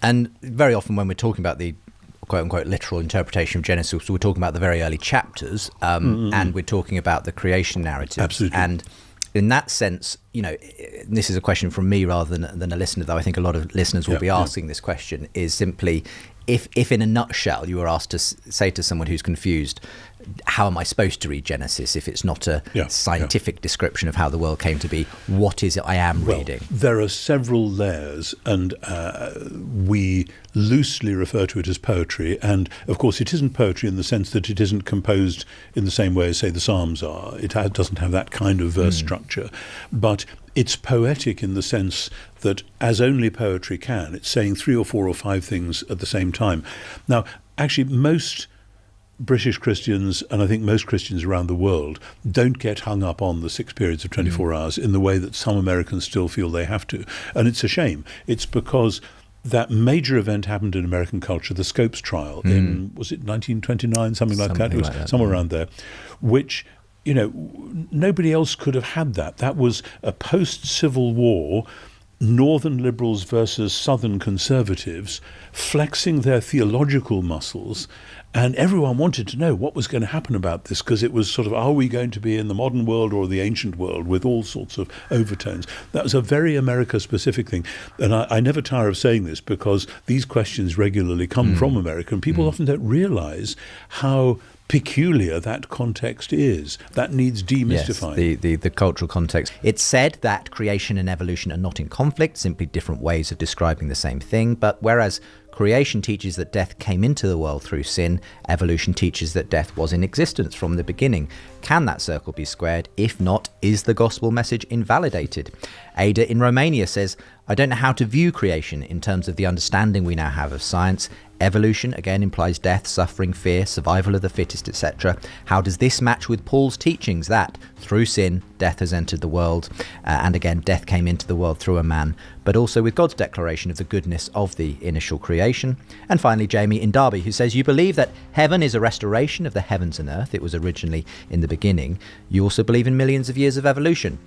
And very often when we're talking about the quote-unquote literal interpretation of Genesis, we're talking about the very early chapters, and we're talking about the creation narrative. Absolutely. And in that sense, this is a question from me rather than a listener, though I think a lot of listeners will be asking this question, is simply, if in a nutshell you were asked to say to someone who's confused, how am I supposed to read Genesis if it's not a scientific description of how the world came to be? What is it I am reading? There are several layers, and we loosely refer to it as poetry. And of course, it isn't poetry in the sense that it isn't composed in the same way as, say, the Psalms are. It doesn't have that kind of verse structure. But it's poetic in the sense that, as only poetry can, it's saying 3 or 4 or 5 things at the same time. Now, actually, most British Christians, and I think most Christians around the world, don't get hung up on the 6 periods of 24 hours in the way that some Americans still feel they have to. And it's a shame. It's because that major event happened in American culture, the Scopes trial in, was it 1929, something like that? It was somewhere around there, which, nobody else could have had that. That was a post-Civil War Northern liberals versus Southern conservatives flexing their theological muscles, and everyone wanted to know what was going to happen about this, because it was sort of, are we going to be in the modern world or the ancient world, with all sorts of overtones. That was a very America-specific thing, and I never tire of saying this, because these questions regularly come from America, and people often don't realise how peculiar that context is. That needs demystifying. Yes, the cultural context. It's said that creation and evolution are not in conflict, simply different ways of describing the same thing. But whereas creation teaches that death came into the world through sin, evolution teaches that death was in existence from the beginning. Can that circle be squared? If not, is the gospel message invalidated? Ada in Romania says, I don't know how to view creation in terms of the understanding we now have of science. Evolution, again, implies death, suffering, fear, survival of the fittest, etc. How does this match with Paul's teachings that, through sin, death has entered the world, and again, death came into the world through a man, but also with God's declaration of the goodness of the initial creation? And finally, Jamie in Derby, who says, you believe that heaven is a restoration of the heavens and earth. It was originally in the beginning. You also believe in millions of years of evolution.